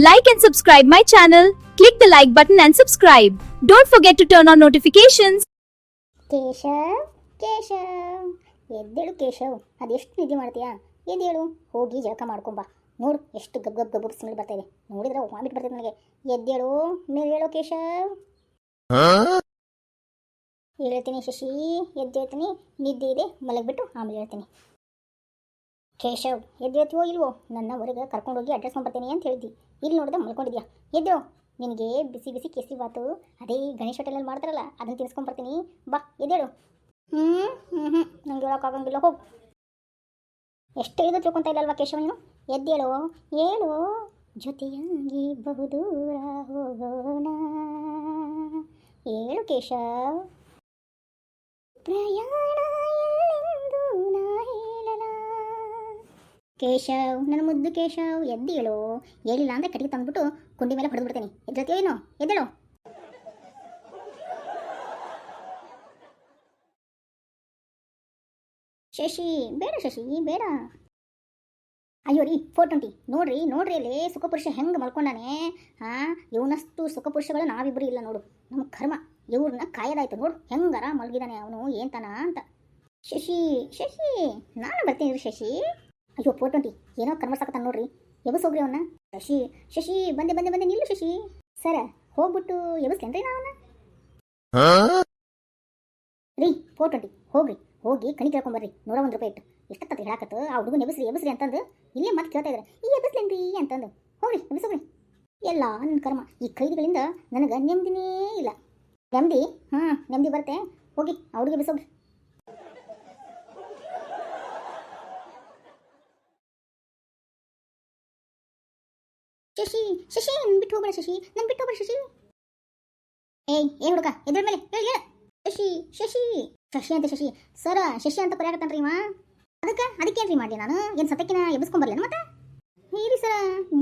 Like and subscribe my channel. Click the like button and subscribe. Don't forget to turn on notifications. Keshav Keshav ಎದ್ದೇಳು ಕೇಶವ್, ಅದೆಷ್ಟು ನಿದ್ದೆ ಮಾಡ್ತೀಯಾ? ಎದ್ದೇಳು, ಹೋಗಿ ಜಳಕ ಮಾಡ್ಕೊಂಬ. ನೋಡು ಎಷ್ಟು ಗಬ್ ಗಬ್ ಗಬ್ಬು ಸ್ಮೆಲ್ ಬರ್ತಾ ಇದೆ, ನೋಡಿದ್ರೆ ವಾಮಿಟ್ ಬರ್ತದೆ ನನಗೆ. ಎದ್ದೇಳು, ಮೇಲೆ ಹೇಳು ಕೇಶವ್. ಹೇಳ್ತೀನಿ ಶಶಿ, ಎದ್ದೇಳ್ತೀನಿ, ನಿದ್ದೆ ಇದೆ, ಮಲಗಿಬಿಟ್ಟು ಆಮೇಲೆ ಹೇಳ್ತೀನಿ. ಕೇಶವ್ ಎದ್ದೇಳ್ತೀವೋ ಇಲ್ವೋ? ನನ್ನ ಹೊರಗೆ ಕರ್ಕೊಂಡೋಗಿ ಅಡ್ರೆಸ್ ಮಾಡ್ಬರ್ತೀನಿ ಅಂತ ಹೇಳಿದ್ದಿ, ಇಲ್ಲಿ ನೋಡಿದ್ರೆ ಮಲ್ಕೊಂಡಿದ್ಯಾ. ಎದ್ದೇಳು, ನಿನಗೆ ಬಿಸಿ ಬಿಸಿ ಕೇಸರಿ ಬಾತು ಅದೇ ಗಣೇಶ ಹೋಟೆಲಲ್ಲಿ ಮಾಡ್ತಾರಲ್ಲ ಅದನ್ನು ತಿನ್ಸ್ಕೊಂಡ್ಬರ್ತೀನಿ, ಬಾ ಎದ್ದೇಳು. ನಂಗೆ ಹೇಳೋಕ್ಕಾಗಂಗಿಲ್ಲ, ಹೋಗು. ಎಷ್ಟು ಹೇಳಿದ್ರು ತಿಳ್ಕೊತಾ ಇಲ್ಲಲ್ವಾ ಕೇಶವ ನೀನು? ಎದ್ದೇಳು, ಹೇಳು, ಜೊತೆಯಾಗಿ ಬಹುದೂರ ಹೋಗೋಣ. ಹೇಳು ಕೇಶವ್. ಪ್ರಯಾಣ ಎಲ್ಲೆಂದು ನಾ ಹೇಳಲ. ಕೇಶವ್, ನನ್ನ ಮುದ್ದು ಕೇಶವ್, ಎದ್ದೇಳು. ಹೇಳಿಲ್ಲ ಅಂದರೆ ಕಟ್ಟಿಗೆ ತಂದ್ಬಿಟ್ಟು ಕುಂಡಿ ಮೇಲೆ ಹೊಡೆದು ಬಿಡ್ತೇನೆ. ಎದ್ದೇಳ್ತೀಯೋ ಏನು? ಎದ್ದೇಳು. ಶಶಿ ಬೇಡ, ಶಶಿ ಬೇಡ. ಅಯ್ಯೋ ರೀ 420 ನೋಡ್ರಿ ನೋಡ್ರಿ, ಅಲ್ಲಿ ಸುಖಪುರುಷ ಹೆಂಗೆ ಮಲ್ಕೊಂಡಾನೆ. ಇವನಷ್ಟು ಸುಖಪುರುಷಗಳು ನಾವಿಬ್ಬರು ಇಲ್ಲ ನೋಡು. ನಮ್ಮ ಕರ್ಮ ಇವ್ರನ್ನ ಕಾಯದಾಯ್ತು ನೋಡು, ಹೆಂಗಾರ ಮಲಗಿದಾನೆ ಅವನು ಏನ್ತಾನ ಅಂತ. ಶಶಿ ಶಶಿ ನಾನು ಬರ್ತೀನಿ ಶಶಿ. ಅಯ್ಯೋ 420 ಏನೋ ಕರ್ಮ ಸಾಕತ್ತಾನ ನೋಡ್ರಿ, ಎಬಸ್ ಹೋಗ್ರಿ ಅವನ್ನ. ಶಶಿ ಶಶಿ ಬಂದೆ ಬಂದೆ ಬಂದೆ, ನಿಲ್ಲು ಶಶಿ. ಸರ ಹೋಗ್ಬಿಟ್ಟು ಎಬಸ್ಲೇನ್ರಿ ನಾವನ್ನ. ರೀ 420 ಹೋಗ್ರಿ, ಹೋಗಿ ಕಣಿ ಕೇಳ್ಕೊಂಬರ್ರಿ, 101 ರೂಪಾಯಿ ಇಟ್ಟು. ಎಷ್ಟತ್ತ ಹೇಳಾಕತ್ತು ಆ ಹುಡುಗನ ಎಬಸ್ರಿ ಎಬಸ್ರಿ ಅಂತಂದು ಇಲ್ಲೇ ಮತ್ತೆ ಕೇಳ್ತಾ ಇದ್ದಾರೆ, ಈ ಎಬಸ್ಲೇನ್ರಿ ಅಂತಂದು. ಹೋಗ್ರಿ ಎಬಸೋಗ್ರಿ. ಎಲ್ಲ ನನ್ನ ಕರ್ಮ, ಈ ಕೈದಿಗಳಿಂದ ನನಗೆ ನೆಮ್ಮದಿನೇ ಇಲ್ಲ. ನೆಮ್ಮದಿ ನೆಮ್ಮದಿ ಬರುತ್ತೆ, ಹೋಗಿ ಆ ಹುಡುಗಿ ಎಬಸೋಗ್ರಿ. ಶಶಿ ಶಶಿ ನನ್ನ ಬಿಟ್ಟು ಹೋಗ್ಬೇಡ ಶಶಿ, ನನ್ನ ಬಿಟ್ಟು ಹೋಗ್ಬೇಡ ಶಶಿ. ಏ ಹುಡುಗ ಎದ್ರ ಮೇಲೆ ಹೇಳಿ ಹೇಳ. ಶಶಿ ಶಶಿ ಶಶಿ ಅಂತ ಶಶಿ ಸರ ಶಶಿ ಅಂತ ಕರೆಯಾಕತ್ತಾನ್ರಿ ಇವ. ಅದಕ್ಕೇನ್ರಿ ಮಾಡಿ ನಾನು ಏನು ಸತಕ್ಕಿನ ಎಬ್ಸ್ಕೊಂಬರ್ಲೇನು ಮತ್ತೆ? ಹೇಳಿ ಸರ,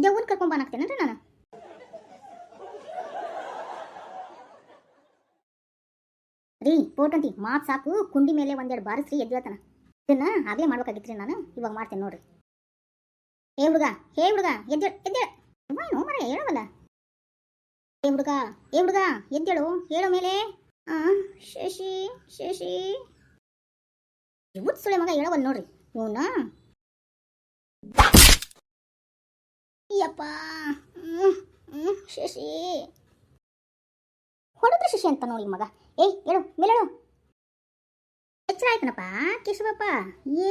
ದೆವ್ವನ್ ಕರ್ಕೊಂಬಾನಾಗ್ತೇನನ್ರಿ ನಾನು. ರೀ 420 ಮಾತು ಸಾಕು, ಕುಂಡಿ ಮೇಲೆ ಒಂದೆರಡು ಬಾರಿಸ್ರಿ ಎದ್ದೇಳ್ತಾನ. ಇದನ್ನ ಆಗಲೇ ಮಾಡ್ಬೇಕಾಗಿತ್ರಿ ನಾನು, ಇವಾಗ ಮಾಡ್ತೇನೆ ನೋಡ್ರಿ. ಹೇ ಹುಡುಗ ಎದ್ದೇಳು ಎದ್ದೇಳು. ಏನು ಮರ ಹೇಳವಲ್ಲ. ಹೇ ಹುಡುಗ ಎದ್ದೇಳು, ಹೇಳೋ ಮೇಲೆ. ಶಶಿ ಶಶಿ ಸುಳೆ ಮಗ ಹೇಳವಲ್ಲ ನೋಡ್ರಿ ಇವನ. ಯಪ್ಪ ಶಶಿ ಹೊಡೆದ್ರೆ ಶಶಿ ಅಂತ ನೋಡಿ ಮಗ. ಹೇಳು ಮೇಲೇಳು. ಎಚ್ಚರ ಆಯ್ತನಪ್ಪ ಕೇಶವಪ್ಪ,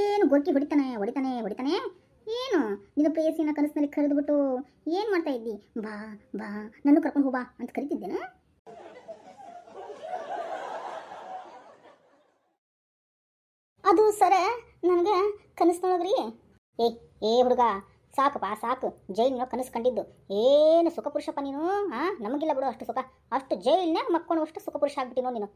ಏನು ಗೊರ್ಕಿ ಹೊಡಿತಾನೆ. ಏನು ನಿನ್ನ ಪ್ರೇಯಸಿನ ಕನಸಿನಲ್ಲಿ ಕರೆದುಬಿಟ್ಟು ಏನು ಮಾಡ್ತಾ ಇದ್ದಿ? ಬಾ ಬಾ ನನ್ನ ಕರ್ಕೊಂಡು ಹೋಗ್ಬಾ ಅಂತ ಕರಿತಿದ್ದೇನೆ. ಅದು ಸರ ನನಗೆ ಕನಸಿನೊಳಗ್ರಿ. ಏ ಹುಡುಗ ಸಾಕಪ್ಪ ಸಾಕು, ಜೈಲಿನ ಕನಸು ಕಂಡಿದ್ದು ಏನು ಸುಖಪುರುಷಪ್ಪ ನೀನು. ನಮಗಿಲ್ಲ ಬಿಡು ಅಷ್ಟು ಸುಖ, ಅಷ್ಟು ಜೈಲಿನಾಗ ಮಕ್ಕೊಂಡು ಅಷ್ಟು ಸುಖಪುರುಷ ಆಗ್ಬಿಟ್ಟಿನೋ ನೀನು.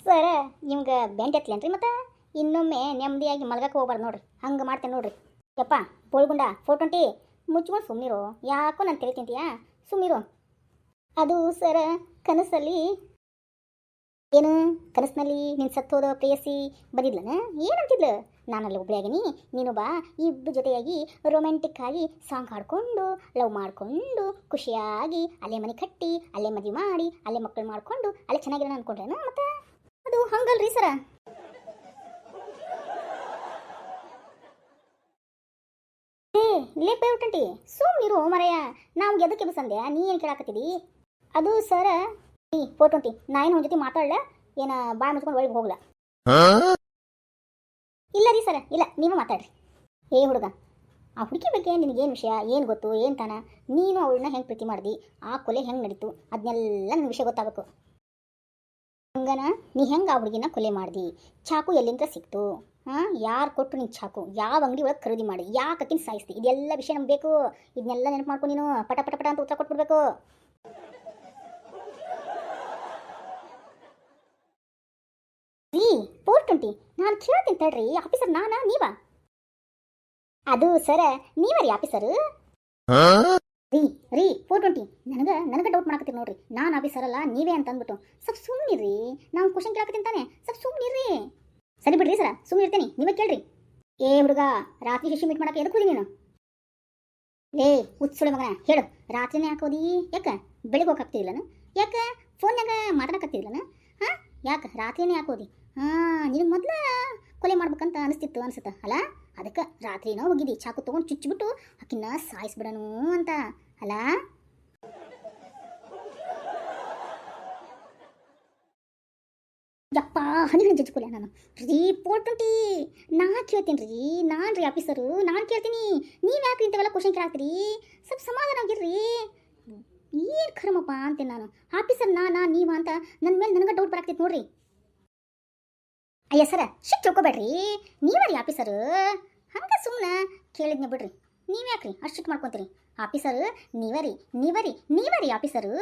ಸರ ನಿಮ್ಗೆ ಬೆಂಟ್ ಎತ್ತಲೇನ್ರಿ ಮತ್ತೆ? ಇನ್ನೊಮ್ಮೆ ನೆಮ್ಮದಿಯಾಗಿ ಮಲ್ಗಕ್ಕೆ ಹೋಗ್ಬಾರ್ದು ನೋಡ್ರಿ, ಹಂಗೆ ಮಾಡ್ತೇನೆ ನೋಡ್ರಿ. ಯಪ್ಪ ಬೋಳ್ಗುಂಡ 420 ಮುಚ್ಕೊಂಡು ಸುಮ್ಮನಿರು, ಯಾಕೋ ನಾನು ತಲೆ ತಿಂತೀಯಾ, ಸುಮ್ಮನಿರು. ಅದು ಸರ ಕನಸಲ್ಲಿ ಏನು, ಕನಸಿನಲ್ಲಿ ನಿನ್ನ ಸತ್ತೋದ ಪ್ರೇಯಸಿ ಬಂದಿದ್ಲನ? ಏನಂತಿದ್ಲು? ನಾನಲ್ಲಿ ಒಬ್ಬಳಾಗಿನಿ, ನೀನೊಬ್ಬ, ಇಬ್ಬರು ಜೊತೆಯಾಗಿ ರೊಮ್ಯಾಂಟಿಕ್ ಆಗಿ ಸಾಂಗ್ ಹಾಡ್ಕೊಂಡು ಲವ್ ಮಾಡಿಕೊಂಡು ಖುಷಿಯಾಗಿ ಅಲ್ಲೇ ಮನೆ ಕಟ್ಟಿ ಅಲ್ಲೇ ಮದುವೆ ಮಾಡಿ ಅಲ್ಲೇ ಮಕ್ಕಳು ಮಾಡಿಕೊಂಡು ಅಲ್ಲೇ ಚೆನ್ನಾಗಿರೋಣ ಅಂದ್ಕೊಂಡ್ರೇನು ಮತ್ತೆ? ಅದು ಹಂಗಲ್ರಿ ಸರ. ಲೇ 420 ಸುಮ್ಮನಿರು ಮರೆಯ, ನಾವು ಎದಕ್ಕೆ ಬಸಂದೆ, ನೀ ಏನು ಕೇಳಾಕತ್ತಿದಿ? ಅದು ಸರ 420 ನಾ ಏನು ಜೊತೆ ಮಾತಾಡಲ, ಏನು ಬಾಳ ಮುಚ್ಕೊಂಡು ಒಳಗೆ ಹೋಗ್ಲ. ಇಲ್ಲ ರೀ ಸರ, ಇಲ್ಲ ನೀವು ಮಾತಾಡ್ರಿ. ಹೇ ಹುಡುಗ, ಆ ಹುಡುಗಿ ಬಗ್ಗೆ ನಿನಗೇನು ವಿಷಯ, ಏನು ಗೊತ್ತು, ಏನು ತಾನ, ನೀನು ಅವಳನ್ನ ಹೆಂಗೆ ಪ್ರೀತಿ ಮಾಡ್ದಿ, ಆ ಕೊಲೆ ಹೆಂಗೆ ನಡೀತು, ಅದನ್ನೆಲ್ಲ ನನ್ನ ವಿಷಯ ಗೊತ್ತಾಗಬೇಕು. ಹಂಗನ ನೀ ಹೆಂಗೆ ಆ ಹುಡುಗಿನ ಕೊಲೆ ಮಾಡ್ದಿ, ಚಾಕು ಎಲ್ಲಿಂದ ಸಿಕ್ತು, ಯಾರು ಕೊಟ್ಟು ನಿನ್ನ ಚಾಕು, ಯಾವ ಅಂಗಡಿ ಒಳಗೆ ಖರೀದಿ ಮಾಡಿ, ಯಾಕಕ್ಕಿನ ಸಾಯಿಸ್ತಿ, ಇದೆಲ್ಲ ವಿಷಯ ನಮ್ಗೆ ಬೇಕು. ಇದನ್ನೆಲ್ಲ ನೆನಪು ಮಾಡ್ಕೊ ನೀನು, ಪಟ ಪಟ ಪಟ ಅಂತ ಉತ್ತರ ಕೊಟ್ಬಿಡ್ಬೇಕು. ರೀ 420 ನಾನು ಕೇಳ್ತೀನಿ ತಡ್ರಿ, ಆಫೀಸರ್ ನಾನಾ ನೀವಾ? ಅದು ಸರ ನೀವರಿ ಆಫೀಸರ್. ರೀ 420 ನನಗೆ ಡೌಟ್ ಮಾಡಕತ್ತೀರಿ ನೋಡ್ರಿ, ನಾನು ಆಫೀಸರ್ ಅಲ್ಲ ನೀವೇ ಅಂತ ಅಂದ್ಬಿಟ್ಟು. ಸ್ವಲ್ಪ ಸುಮ್ಮನಿರಿ, ನಾವು ಕ್ವಶನ್ ಕೇಳಕತ್ತೀನಿ ತಾನೆ, ಸ್ವಲ್ಪ ಸುಮ್ಮನಿರಿ. ಸರಿ ಬಿಡ್ರಿ ಸರ, ಸುಮ್ಮನೆ ಇರ್ತೇನೆ, ನೀವೇ ಕೇಳ್ರಿ. ಏ ಹುಡುಗ, ರಾತ್ರಿ ಶಶಿ ಮೀಟ್ ಮಾಡಕ್ಕೆ ಎದಕ್ಕೆ ಹೋದಿ ನೀನು? ಲೇ ಹುಚ್ಚುಳೆ ಮಗನ, ಹೇಳು, ರಾತ್ರಿನೇ ಯಾಕೆ ಹೋದಿ? ಯಾಕೆ ಬೆಳಿಗ್ಗೆ ಹೋಗಾಕ್ತಿದಿಲ್ಲನ? ಯಾಕೆ ಫೋನ್ಯಾಗ ಮಾತಾಡಕತ್ತಿದಿಲ್ಲನ? ಹಾಂ, ಯಾಕೆ ರಾತ್ರಿನೇ ಯಾಕೆ ಹೋದಿ? ನಿನಗೆ ಮೊದಲ ಕೊಲೆ ಮಾಡ್ಬೇಕಂತ ಅನಿಸ್ತಿತ್ತು ಅನ್ಸುತ್ತ ಅಲ್ಲ? ಅದಕ್ಕೆ ರಾತ್ರಿನೋ ಹೋಗಿದ್ದಿ, ಚಾಕು ತೊಗೊಂಡು ಚುಚ್ಚಿಬಿಟ್ಟು ಆಕಿನ್ನ ಸಾಯಿಸ್ಬಿಡನು ಅಂತ ಅಲ್ಲ? ಯಪ್ಪ, ಹನಿ ಜಜ್ಕೊಲ್ಲ ನಾನು ರೀ. 420 ನಾ ಕೇಳ್ತೀನಿ ರೀ, ನಾನು ರೀ ಆಫೀಸರು, ನಾನು ಕೇಳ್ತೀನಿ. ನೀವು ಯಾಕೆ ಇಂಥವೆಲ್ಲ ಕ್ವಶನ್ ಕೇಳಾಕ್ತೀರಿ? ಸ್ವಲ್ಪ ಸಮಾಧಾನ ಆಗಿರ್ರಿ. ಏನು ಖರಮಪ್ಪ ಅಂತೆ ನಾನು. ಆಫೀಸರ್ ನೀವ ಅಂತ ನನ್ನ ಮೇಲೆ ನನಗೆ ಡೌಟ್ ಬರಾಕ್ತೈತೆ ನೋಡ್ರಿ. ಅಯ್ಯ ಸರ, ಶಿಟ್ ತಿಳ್ಕೊಬೇಡ್ರಿ, ನೀವೇ ರೀ ಆಫೀಸರು. ಹಂಗೆ ಸುಮ್ಮನೆ ಕೇಳಿದ್ನ ಬಿಡ್ರಿ. ನೀವು ಯಾಕ್ರಿ ಅಷ್ಟು ಶಿಟ್ ಮಾಡ್ಕೊತೀರಿ? ಆಫೀಸರು ನೀವೇ ರೀ ಆಫೀಸರು.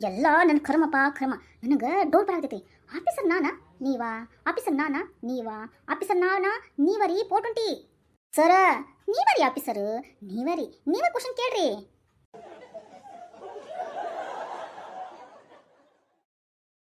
ಎಲ್ಲ ನನ್ನ ಕರ್ಮಪ್ಪ ಕರ್ಮ. ನನಗೆ ಡೌಟ್ ಬರಾಗ್ತೈತಿ. ಆಫೀಸರ್ ನೀವಾ? ಆಫೀಸರ್ ನೀವಾ? ಆಫೀಸರ್ ನೀವರಿ 420. ಸರ ನೀವೇ ರೀ ಆಫೀಸರು, ನೀವೇ ಕ್ವಶನ್ ಕೇಳ್ರಿ.